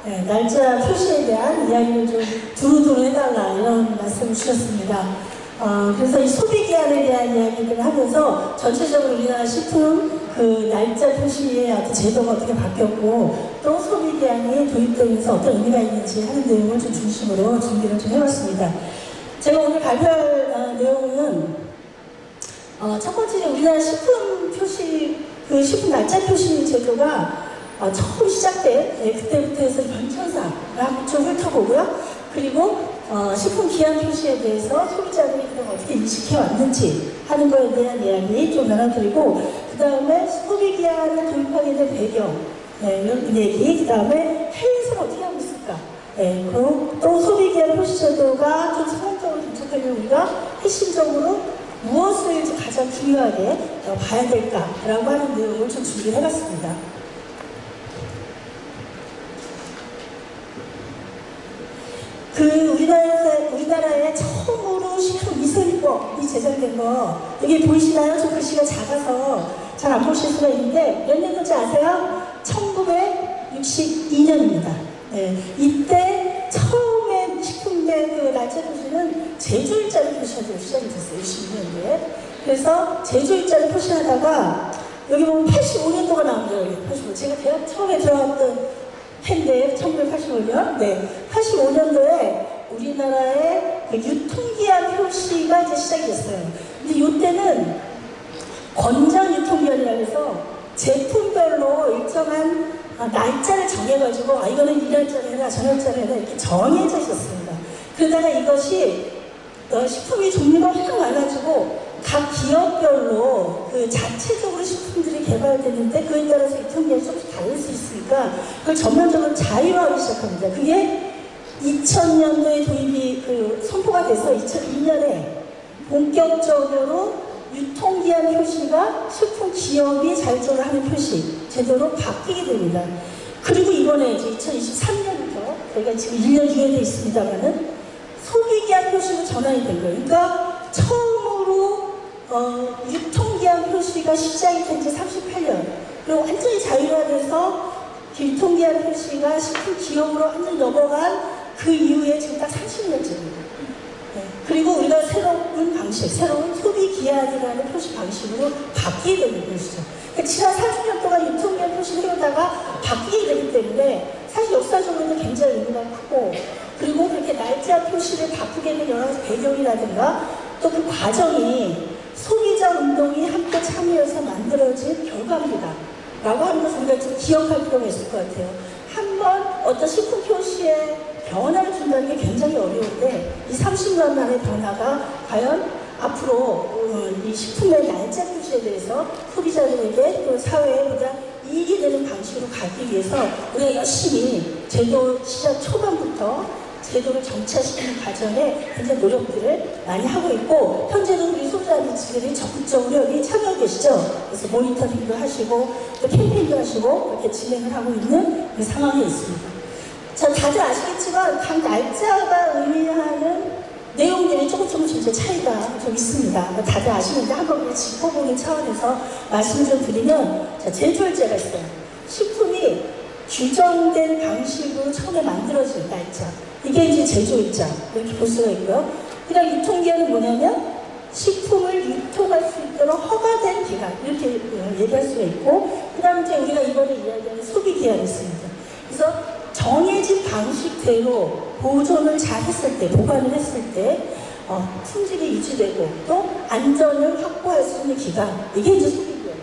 날짜 표시에 대한 이야기를 좀 두루두루 해달라 이런 말씀을 주셨습니다. 그래서 이 소비기한에 대한 이야기를 하면서 전체적으로 우리나라 식품 그 날짜 표시의 어떤 제도가 어떻게 바뀌었고 또 소비기한이 도입되면서 어떤 의미가 있는지 하는 내용을 좀 중심으로 준비를 좀 해봤습니다. 제가 오늘 발표할 내용은 첫 번째 우리나라 식품 표시 그 식품 날짜 표시 제도가 처음 시작된 그때부터 해서 변천사를 한번 좀 훑어보고요. 그리고 식품 기한 표시에 대해서 소비자들이 그럼 어떻게 인식해 왔는지 하는 거에 대한 이야기 좀 나눠드리고 그 다음에 소비 기한을 도입하게 된 배경 이런 얘기 그 다음에 해외에서는 어떻게 하고 있을까 그리고 또 소비 기한 표시 제도가 좀 성공적으로 도착하려면 우리가 핵심적으로 무엇을 가장 중요하게 봐야 될까라고 하는 내용을 좀 준비를 해봤습니다. 우리나라에 처음으로 식품 위생법이 제정된 거 여기 보이시나요? 저 글씨가 작아서 잘 안 보실 수가 있는데 몇 년도인지 아세요? 1962년입니다. 이때 처음에 식품의 그 날짜 표시는 제조일자를 표시하기로 시작이 됐어요. 62년도에. 그래서 제조일자를 표시하다가 여기 보면 85년도가 나옵니다. 85. 제가 대학 처음에 들어갔던 해인데 1985년, 85년도에 우리나라의 그 유통기한 표시가 이제 시작이 됐어요. 근데 이때는 권장 유통기한이라고 해서 제품별로 일정한 날짜를 정해가지고 이거는 이 날짜를 해라, 저 날짜를 해라 이렇게 정해져 있었습니다. 그러다가 이것이 식품의 종류가 확 많아지고 각 기업별로 그 자체적으로 식품들이 개발되는데 그에 따라서 유통기한이 조금씩 다를 수 있으니까 그걸 전면적으로 자유화하기 시작합니다. 그게 2000년도에 도입이 선포가 돼서 2002년에 본격적으로 유통기한 표시가 식품 기업이 자율적으로 하는 표시 제도로 바뀌게 됩니다. 그리고 이번에 이제 2023년부터 저희가 지금 1년 유예되어 있습니다만은 소비기한 표시로 전환이 된 거예요. 그러니까 처음으로 유통기한 표시가 시작이 된 지 38년 그리고 완전히 자율화돼서 유통기한 표시가 식품 기업으로 완전히 넘어간 그 이후에 지금 딱 30년째입니다. 그리고 우리가 새로운 방식, 새로운 소비기한이라는 표시 방식으로 바뀌게 되는 것이죠. 그러니까 지난 30년 동안 유통기한 표시를 해오다가 바뀌게 되기 때문에 사실 역사적으로는 굉장히 의미가 크고 그리고 그렇게 날짜 표시를 바꾸게 된 여러 가지 배경이라든가 또 그 과정이 소비자 운동이 함께 참여해서 만들어진 결과입니다. 라고 하는 것을 우리가 좀 기억할 필요가 있을 것 같아요. 한번 어떤 식품 표시에 변화를 준다는 게 굉장히 어려운데 이 30년 만의 변화가 과연 앞으로 이 식품의 날짜 표시에 대해서 소비자들에게 또 사회에 보다 이익이 되는 방식으로 가기 위해서 우리가 열심히 제도 시작 초반부터 제도를 정착시키는 과정에 굉장히 노력들을 많이 하고 있고 현재도 우리 소비자들이 적극적으로 여기 참여하고 계시죠. 그래서 모니터링도 하시고 또 캠페인도 하시고 이렇게 진행을 하고 있는 그 상황에 있습니다. 자, 다들 아시겠지만 각 날짜가 의미하는 내용들이 조금 이제 차이가 좀 있습니다. 다들 아시는데 한번 짚어보는 차원에서 말씀을 좀 드리면 자, 제조일자가 있어요. 식품이 규정된 방식으로 처음에 만들어진 날짜 이게 이제 제조일자 이렇게 볼 수가 있고요. 그냥 유통기한은 뭐냐면 식품을 유통할 수 있도록 허가된 기간 이렇게 얘기할 수가 있고 그 다음에 이제 우리가 이번에 이야기하는 소비기한이 있습니다. 그래서 정해진 방식대로 보존을 잘 했을 때 보관을 했을 때 품질이 유지되고 또 안전을 확보할 수 있는 기간 이게 이제 소비기한이에요.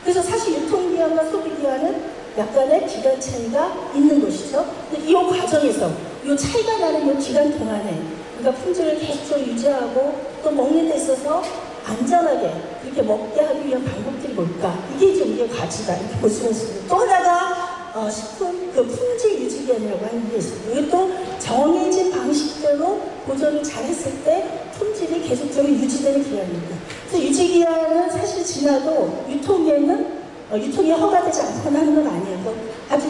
그래서 사실 유통기한과 소비기한은 약간의 기간 차이가 있는 것이죠. 근데 이 과정에서 이 차이가 나는 이 기간 동안에 그러니까 품질을 계속적으로 유지하고 또 먹는 데 있어서 안전하게 이렇게 먹게 하기 위한 방법들이 뭘까? 이게 이제 우리의 가치다 이렇게 볼 수가 있습니다. 또 하나가 식품 그 품질 유지기한이라고 하는 게 있습니다. 이것도 정해진 방식대로 보존을 잘 했을 때 품질이 계속적으로 유지되는 기간입니다. 그래서 유지기한은 사실 지나도 유통이 허가되지 않거나 하는 건 아니에요. 아주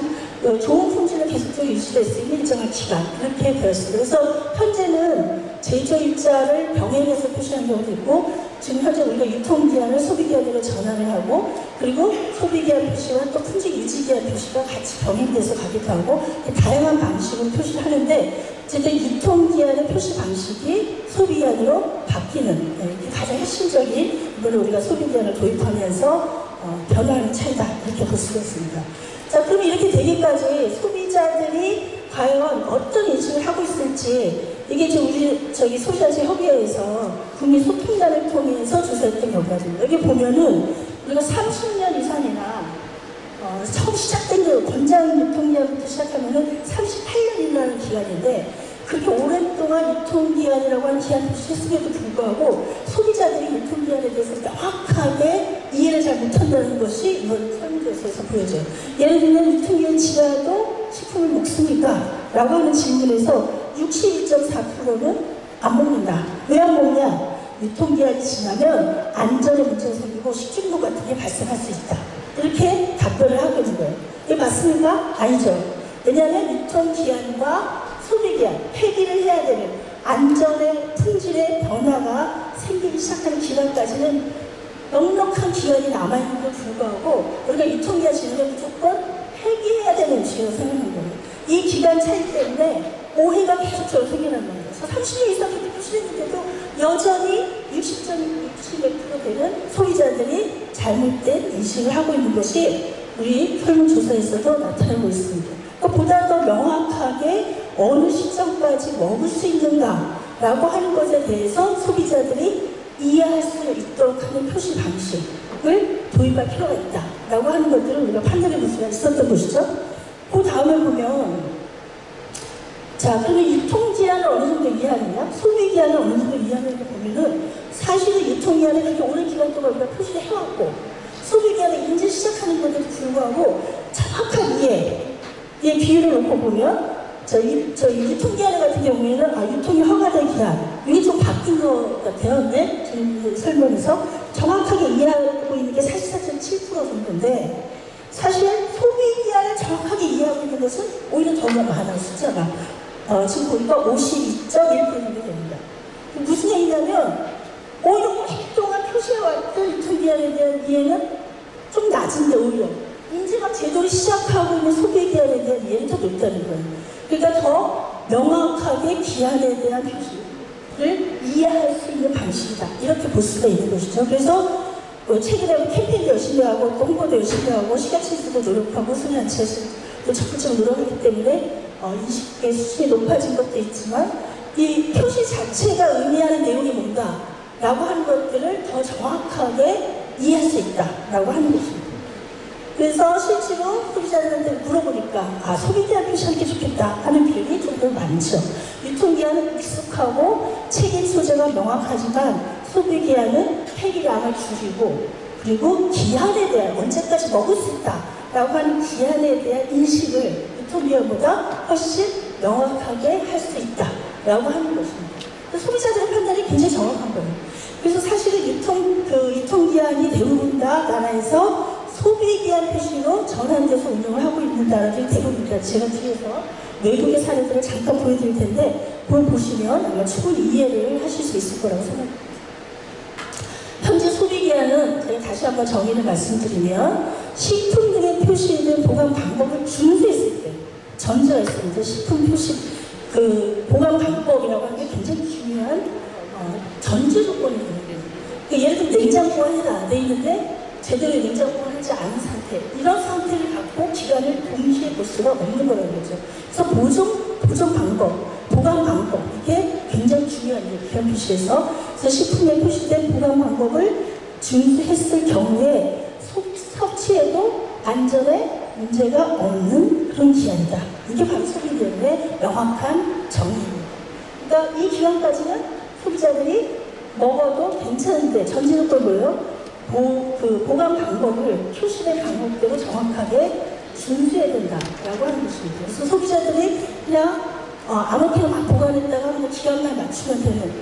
좋은 품질을 계속적으로 유지될 수 있는 일정한 기간 이렇게 되었습니다. 그래서 현재는 제조일자를 병행해서 표시하는 경우도 있고 지금 현재 우리가 유통기한을 소비기한으로 전환을 하고, 그리고 소비기한 표시와 또 품질 유지기한 표시가 같이 병행돼서 가기도 하고, 다양한 방식으로 표시를 하는데, 어쨌든 유통기한의 표시 방식이 소비기한으로 바뀌는, 가장 핵심적인 이번에 우리가 소비기한을 도입하면서 변화하는 차이다, 이렇게 볼 수가 있습니다. 자, 그럼 이렇게 되기까지 소비자들이 과연 어떤 인식을 하고 있을지, 이게 지금 우리 소비자재 협의회에서 국민소통단을 통해서 조사했던 결과입니다. 여기 보면은 우리가 30년 이상이나 처음 시작된 그 권장 유통기한부터 시작하면은 38년이라는 기간인데, 그렇게 오랫동안 유통기한이라고 하는 기한 표시했음에도 불구하고 소비자들이 유통기한에 대해서 명확하게 이해를 잘 못한다는 것이 이번 설문조사에서 보여져요. 예를 들면 유통기한 지나도 식품을 먹습니까? 라고 하는 질문에서 61.4%는 안 먹는다. 왜 안 먹냐? 유통기한이 지나면 안전에 문제가 생기고 식중독 같은 게 발생할 수 있다. 이렇게 답변을 하고 있는 거예요. 이게 맞습니까? 아니죠. 왜냐하면 유통기한과 소비기한, 폐기를 해야 되는 안전의 품질의 변화가 생기기 시작하는 기간까지는 넉넉한 기간이 남아있는데도 불구하고 우리가 유통기한 지나면 무조건 폐기해야 되는 음식이라고 생각하는 거예요. 이 기간 차이 때문에 오해가 계속적으로 생겨난 거예요. 그래서 30년 이상 그렇게 표시했는데도 여전히 60.6% 되는 소비자들이 잘못된 인식을 하고 있는 것이 우리 설문조사에서도 나타나고 있습니다. 보다 더 명확하게 어느 시점까지 먹을 수 있는가라고 하는 것에 대해서 소비자들이 이해할 수 있도록 하는 표시 방식을 도입할 필요가 있다라고 하는 것들을 우리가 판단해 볼 수가 있었던 것이죠. 그 다음에 보면, 자, 그러면 유통기한을 어느 정도 이해하느냐, 소비기한을 어느 정도 이해하느냐 보면은 사실은 유통기한을 그렇게 오랜 기간 동안 우리가 표시를 해왔고, 소비기한을 이제 시작하는 것에도 불구하고 정확한 이해의 비율을 놓고 보면, 유통기한 같은 경우에는, 유통이 허가된 기한, 이게 좀 바뀐 것 같아요. 네? 지금 설명에서 정확하게 이해하고 있는 게 44.7% 정도인데, 사실 소비기한을 정확하게 이해하고 있는 것은 오히려 더 많아요. 숫자가. 지금 보니까 52.1% 정도 됩니다. 무슨 얘기냐면, 오히려 오랫동안 표시해왔던 유통기한에 대한 이해는 좀 낮은데, 오히려 이제 막 제도를 시작하고 있는 소비기한에 대한 이해는 더 높다는 거예요. 그러니까 더 명확하게 기한에 대한 표시를 이해할 수 있는 방식이다, 이렇게 볼 수가 있는 것이죠. 그래서 최근에 캠페인도 열심히 하고 또 홍보도 열심히 하고 시각실수도 노력하고 소비단체에서도 적극적으로 노력하기 때문에 인식의 수준이 높아진 것도 있지만, 이 표시 자체가 의미하는 내용이 뭔가라고 하는 것들을 더 정확하게 이해할 수 있다라고 하는 것입니다. 그래서 실제로 소비자들한테 물어보니까 소비기한 표시하는 게 좋겠다 하는 비율이 좀 더 많죠. 유통기한은 익숙하고 책임 소재가 명확하지만 소비기한은 폐기량을 줄이고, 그리고 기한에 대한, 언제까지 먹을 수 있다라고 하는 기한에 대한 인식을 유통기한보다 훨씬 명확하게 할 수 있다라고 하는 것입니다. 소비자들의 판단이 굉장히 정확한 거예요. 그래서 사실은 유통기한이 대부분 다 나라에서 소비기한 표시로 전환돼서 운영을 하고 있는 나라들이 대부분입니다. 제가 뒤에서 외국의 사례들을 잠깐 보여드릴 텐데, 그걸 보시면 아마 충분히 이해를 하실 수 있을 거라고 생각합니다. 현재 소비기한은 제가 다시 한번 정의를 말씀드리면, 식품 등에 표시된 보관 방법을 준수했을 때, 전제가 있습니다. 식품 표시, 보관 방법이라고 하는 게 굉장히 중요한 전제 조건이 되는 거예요. 그러니까 예를 들면 냉장고가 해도 안 돼 있는데 제대로 냉장고를 하지 않은 상태, 이런 상태를 갖고 기간을 동시에 볼 수가 없는 거라는 거죠. 그래서 보존 방법, 보관 방법, 이게 굉장히 중요한 기간 표시에서, 그래서 식품에 표시된 보관 방법을 준수했을 경우에 섭취에도 안전에 문제가 없는 그런 기한이다. 이게 바로 소비기한의 명확한 정의입니다. 그러니까 이 기간까지는 소비자들이 먹어도 괜찮은데, 전제조건이 뭐예요? 보관 방법을 표시된 방법대로 정확하게 준수해야 된다라고 하는 것입니다. 그래서 소비자들이 그냥 아무렇게나 막 보관했다가 그냥 기간만 맞추면 되는,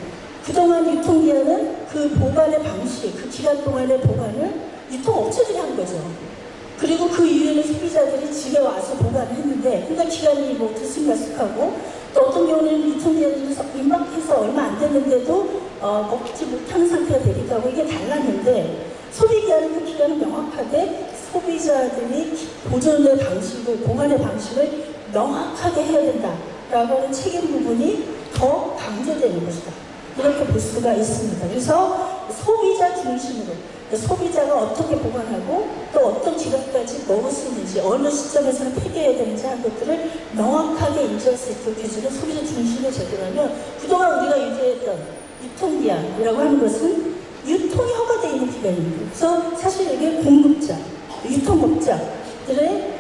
그동안 유통기한은 그 보관의 방식, 그 기간 동안의 보관을 유통업체들이 한 거죠. 그리고 그 이후에는 소비자들이 집에 와서 보관을 했는데, 그러니까 기간이 들쑥날쑥하고, 또 어떤 경우는 유통기한이 임박해서 얼마 안 됐는데도 먹지 못하는 상태가 되기도 하고 이게 달랐는데 소비기한은 그 기간은 명확하게 소비자들이 보존의 방식을, 보관의 방식을 명확하게 해야 된다라고 하는 책임 부분이 더 강조되는 것이다. 이렇게 볼 수가 있습니다. 그래서 소비자 중심으로 소비자가 어떻게 보관하고 또 어떤 기간까지 먹을 수 있는지 어느 시점에서는 폐기해야 되는지 하는 것들을 명확하게 인지할 수 있도록 해주는 소비자 중심의 제도라면 그동안 우리가 유지했던 유통기한이라고 하는 것은 유통이 허가되어 있는 기간입니다. 그래서 사실 이게 공급자, 유통업자들을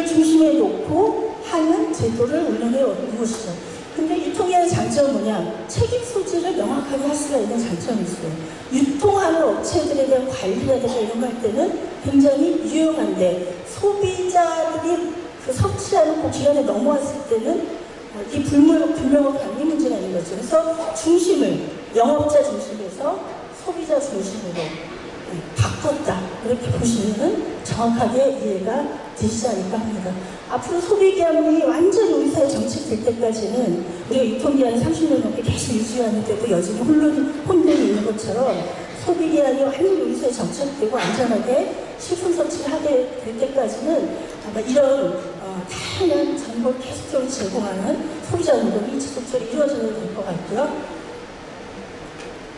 중심에 놓고 하는 제도를 운영해 오는 것이죠. 근데 유통기한의 장점은 뭐냐? 책임 소지를 명확하게 할 수가 있는 장점이 있어요. 유통하는 업체들에 대한 관리라든가 이런 거 할 때는 굉장히 유용한데 소비자들이 그 섭취하는 그 기간에 넘어왔을 때는 이 불명확한 관리 문제가 있는 거죠. 그래서 중심을 영업자 중심에서 소비자 중심으로 바꿨다. 이렇게 보시면 정확하게 이해가 되시지 않을까 합니다. 앞으로 소비기한이 완전히 우리 사회에 정착될 때까지는 우리가 유통기한을 30년 넘게 계속 유지하는데도 여전히 혼돈이 있는 것처럼 소비기한이 완전히 우리 사회에 정착되고 안전하게 식품 섭취를 하게 될 때까지는 아마 이런 다양한 정보를 계속적으로 제공하는 소비자 운동이 지속적으로 이루어져야 될 것 같고요.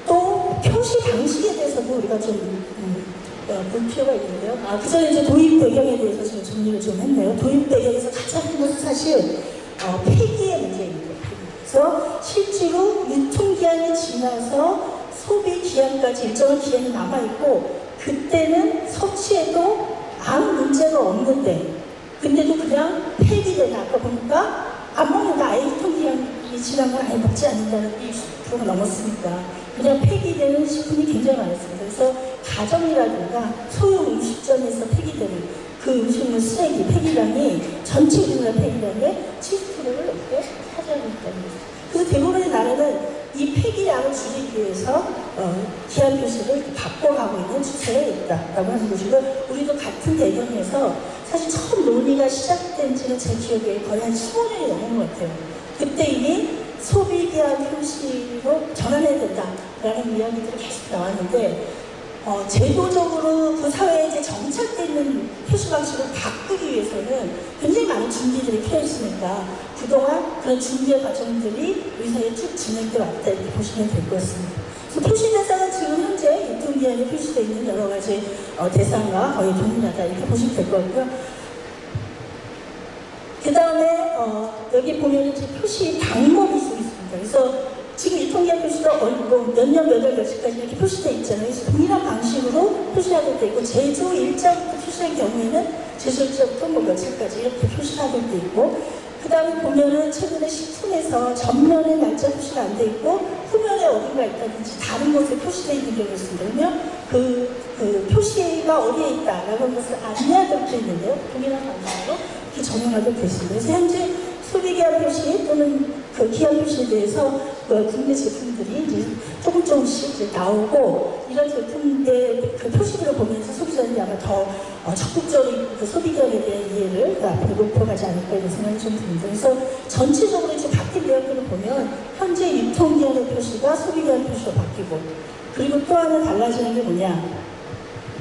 또 표시 방식에 대해서도 우리가 좀 볼 필요가 있는데요. 그 전에 이제 도입 배경에 대해서 지금 정리를 좀 했네요. 도입 배경에서 가장 큰 것은 사실 폐기의 문제입니다. 그래서 실제로 유통기한이 지나서 소비기한까지 일정한 기한이 남아있고 그때는 섭취해도 아무 문제가 없는데 근데도 그냥 폐기되는 아까 보니까 안 먹는다. 아예 유통기한이 지난 걸 아예 먹지 않는다는 20%가 넘었으니까 그냥 폐기되는 식품이 굉장히 많았습니다. 그래서 가정이라든가 소형 음식점에서 폐기되는 그 음식물 쓰레기 폐기량이 전체 우리나라 폐기량의 70%를 넘게 차지하고 있다는 거죠. 그래서 대부분의 나라는 이 폐기량을 줄이기 위해서 기한 표시를 바꿔가고 있는 추세에 있다라고 하는 것이고 우리도 같은 배경에서 사실 처음 논의가 시작된 지는 제 기억에 거의 한 15년이 넘은 것 같아요. 그때 이미 소비기한 표시로 전환해야 된다라는 이야기들이 계속 나왔는데 제도적으로 그 사회에 이제 정착되어 있는 표시 방식을 바꾸기 위해서는 굉장히 많은 준비들이 필요했으니까 그동안 그런 준비의 과정들이 우리 사회에 쭉 진행되어 왔다 이렇게 보시면 될 것 같습니다. 표시 대상은 지금 현재 유통기한에 표시되어 있는 여러 가지 대상과 거의 동일하다 이렇게 보시면 될 것 같고요. 그 다음에 여기 보면 이제 표시 방법이 있습니다. 그래서 지금 유통기한 표시가 몇 년, 몇 월, 며칠까지 이렇게 표시되어 있잖아요. 그래서 동일한 방식으로 표시하게 되어 있고, 제조 일자부터 표시할 경우에는 제조 일자부터 뭐 며칠까지 이렇게 표시하게 되어 있고, 그 다음에 보면은 최근에 식품에서 전면에 날짜 표시가 안 돼 있고, 후면에 어딘가 있다든지 다른 곳에 표시되어 있는 경우가 있습니다. 그러면 그 표시가 어디에 있다라는 것을 안내하도록 되어 있는데요. 동일한 방식으로 이렇게 적용하도록 되어 있습니다. 그래서 현재 소비기한 표시 또는 그 기한 표시에 대해서 국내 제품들이 이제 조금씩 이제 나오고 이런 제품의 그 표시들을 보면서 소비자들이 아마 더 적극적으로 그 소비기한에 대한 이해를 앞으로 높여가지 않을까 이런 생각이 좀 듭니다. 그래서 전체적으로 이제 바뀐 내용들을 보면 현재 유통기한의 표시가 소비기한 표시로 바뀌고 그리고 또 하나 달라지는 게 뭐냐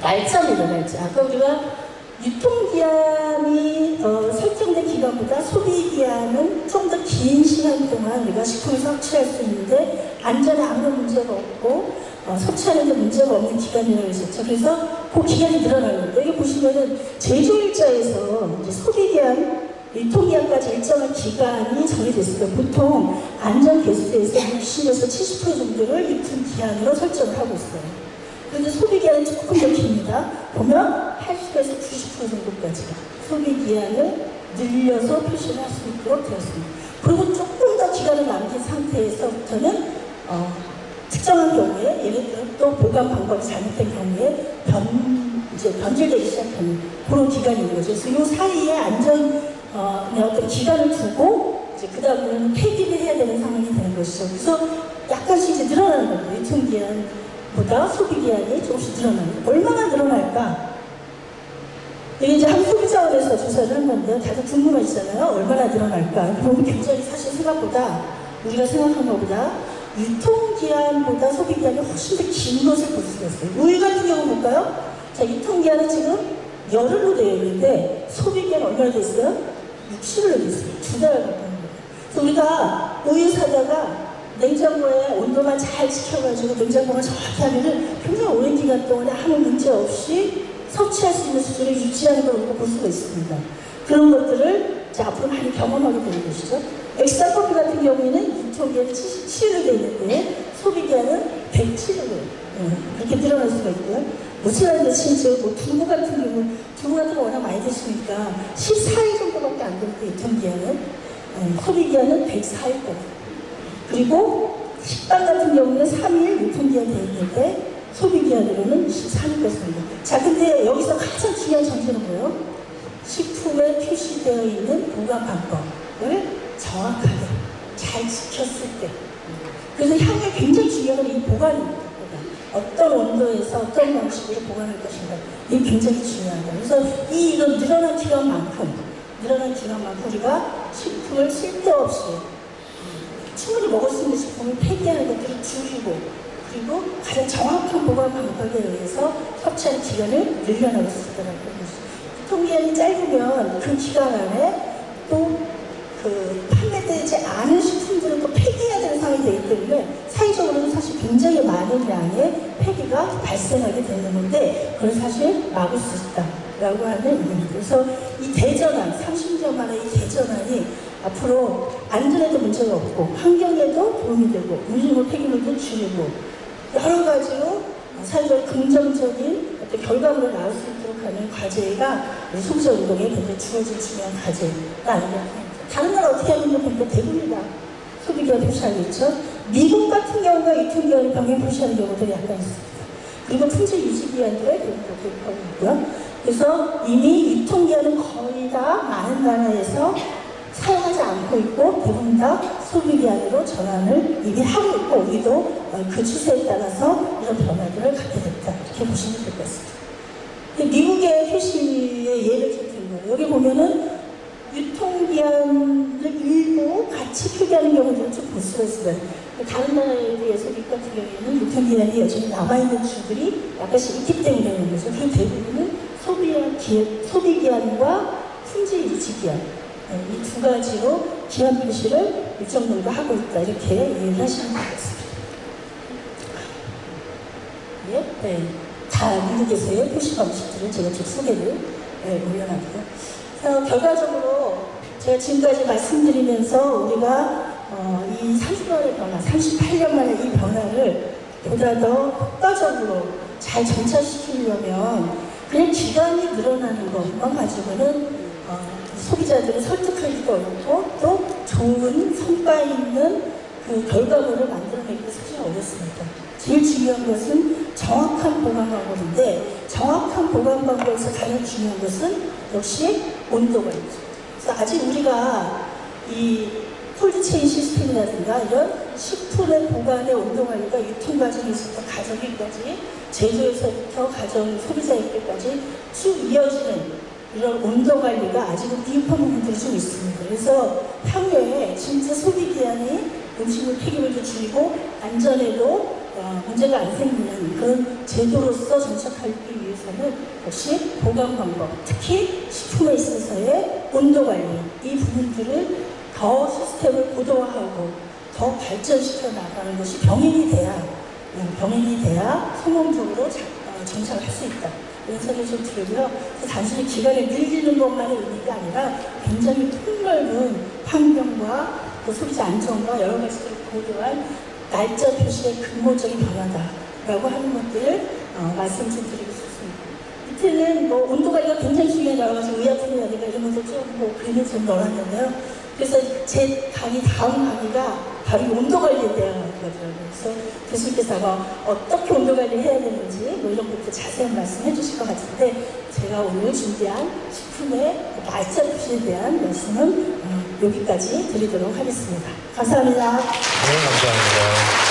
날짜입니다. 날짜. 아까 우리가 유통기한이 설정된 기간보다 소비기한은 좀 더 긴 시간 동안 우리가 식품을 섭취할 수 있는데 안전에 아무런 문제가 없고 섭취하는 데 문제가 없는 기간이라고 했었죠. 그래서 그 기간이 늘어나는데 여기 보시면은 제조일자에서 이제 소비기한 유통기한까지 일정한 기간이 정해졌습니다. 보통 안전 개수에서 60에서 70% 정도를 유통기한으로 설정을 하고 있어요. 그런데 소비기한은 조금 더 깁니다. 보면 80에서 90% 정도까지가 소비기한을 늘려서 표시를 할 수 있도록 되었습니다. 그리고 조금 더 기간을 남긴 상태에서부터는 특정한 경우에 예를 들어 또 보관 방법이 잘못된 경우에 변질되기 시작하는 그런 기간이 있는 거죠. 그래서 이 사이에 어떤 기간을 두고 이제 그 다음에는 폐기를 해야 되는 상황이 되는 것이죠. 그래서 약간씩 이제 늘어나는 겁니다. 유통기한보다 소비기한이 조금씩 늘어나는 거예요. 얼마나 늘어날까? 이게 이제 한 소비자원에서 조사를 한 건데 다들 궁금하시잖아요. 얼마나 늘어날까? 그러면 굉장히 사실 생각보다 우리가 생각한 것보다 유통기한보다 소비기한이 훨씬 더 긴 것을 볼 수가 있어요. 우유 같은 경우 볼까요? 자, 유통기한은 지금 열흘로 되어 있는데 소비기한 얼마나 됐어요? 60일로 됐어요. 2달 가까운 거예요. 그래서 우리가 우유 사다가 냉장고에 온도만 잘 지켜가지고 냉장고를 정확히 하면은 굉장히 오랜 기간 동안에 아무 문제 없이 섭취할 수 있는 수준을 유지하는 걸 우리가 볼 수가 있습니다. 그런 것들을 이제 앞으로 많이 경험하게 되는 것이죠. 엑스트라커피 같은 경우에는 유통기한이 77일로 되어 있는데 소비기한은 107일로 그렇게 늘어날 수가 있고요. 무슨 심지어 뭐 두부 같은 경우 워낙 많이 드시니까 14일 정도밖에 안 되는데 유통기한은 소비기한은 104일까지. 그리고 식빵 같은 경우는 3일 유통기한 되어 있는데 소비기한으로는 13일까지입니다. 자, 근데 여기서 가장 중요한 점수는 뭐예요? 식품에 표시되어 있는 보관 방법을 정확하게 잘 지켰을 때. 그래서 향이 굉장히 중요한 건 이 보관입니다. 어떤 온도에서 어떤 방식으로 보관할 것인가. 이게 굉장히 중요하다. 그래서 이런 늘어난 기간만큼 우리가 식품을 쓸데없이 충분히 먹을 수 있는 식품을 폐기하는 것들을 줄이고 그리고 가장 정확한 보관 방법에 의해서 섭취하는 기간을 늘려나갈 수 있다는 것입니다. 유통기한이 짧으면 그 기간 안에 또 판매되지 않은 식품들은 또 폐기해야 되는 상황이 되기 때문에 사회적으로는 사실 굉장히 많은 양의 폐기가 발생하게 되는 건데 그걸 사실 막을 수 있다라고 하는 의미입니다. 그래서 이 대전환, 30년 만에 이 대전환이 앞으로 안전에도 문제가 없고 환경에도 도움이 되고 음식물 폐기물도 줄이고 여러 가지로 사회적 긍정적인 어떤 결과물을 낳을 수 있도록 하는 과제가 우리 소비자 운동에 굉장히 주어진 중요한 과제가 아닌가 합니다. 다른 나라 어떻게 하는지 보니까 대부분 다 소비기한 표시하고 있죠. 미국 같은 경우가 유통기한을 병행 표시하는 경우들이 약간 있습니다. 그리고 품질 유지기한도 대부분 있고요. 그래서 이미 유통기한은 거의 다 많은 나라에서 사용하지 않고 있고 대부분 다 소비기한으로 전환을 이미 하고 있고 우리도 그 추세에 따라서 이런 변화들을 갖게 됐다 이렇게 보시면 될 것 같습니다. 미국의 표시의 예를 좀 드린 거예요. 여기 보면은 유통기한을 일부 같이 표기하는 경우들을 좀 볼 수가 있어요. 다른 나라에 비해서 미국 같은 경우에는 유통기한이 여전히 남아있는 주들이 약간씩 있기 때문에 그런 거죠. 그 대부분은 소비기한과 품질 유지기한 이 두 가지로 기한 표시를 일정 정도 하고 있다 이렇게 이해를 하시면 되겠습니다. 네. 다 미국에서의 표시 방식들을 제가 좀 소개를 올려놨고요. 결과적으로 제가 지금까지 말씀드리면서 우리가 이 30년의 변화, 38년 만에 이 변화를 보다 더 효과적으로 잘 정착시키려면 그냥 기간이 늘어나는 것만 가지고는 소비자들을 설득하기도 어렵고 또 좋은 성과 있는 그 결과물을 만들어내기도 사실 어렵습니다. 제일 중요한 것은 정확한 보관 방법인데 정확한 보관 방법에서 가장 중요한 것은 역시 온도관리죠. 그래서 아직 우리가 이 콜드체인 시스템이라든가 이런 식품의 보관의 온도관리가 유통 과정에서부터 가정일까지 제조에서부터 가정 소비자에게까지 쭉 이어지는 이런 온도관리가 아직은 미흡한 부분들이 좀 있습니다. 그래서 향후에 진짜 소비기한이 음식물 폐기물도 줄이고 안전에도 문제가 안 생기는 그런 제도로서 정착하기 위해서는 역시 보관 방법, 특히 식품에 있어서의 온도관리 이 부분들을 더 시스템을 고도화하고 더 발전시켜 나가는 것이 병행이 돼야 성공적으로 정착을 할 수 있다. 이런 생각이 좀 들고요. 단순히 기간을 늘리는 것만의 의미가 아니라 굉장히 폭넓은 환경과 그 소비자 안전과 여러 가지를 고려한 날짜 표시의 근본적인 변화다라고 하는 것들을 말씀 좀 드리고 싶습니다. 이때는 뭐 온도관리가 굉장히 중요한 여러 가지 의약품이라든가 이런 것들 좀 그림을 좀 넣어놨는데요. 그래서 제 강의 다음 강의가 바로 온도관리에 대한 거더라고요. 그래서 교수님께서 어떻게 온도관리를 해야 되는지 뭐 이런 것도 자세한 말씀해 주실 것 같은데 제가 오늘 준비한 식품의 날짜 표시에 대한 말씀은 여기까지 드리도록 하겠습니다. 감사합니다. 네, 감사합니다.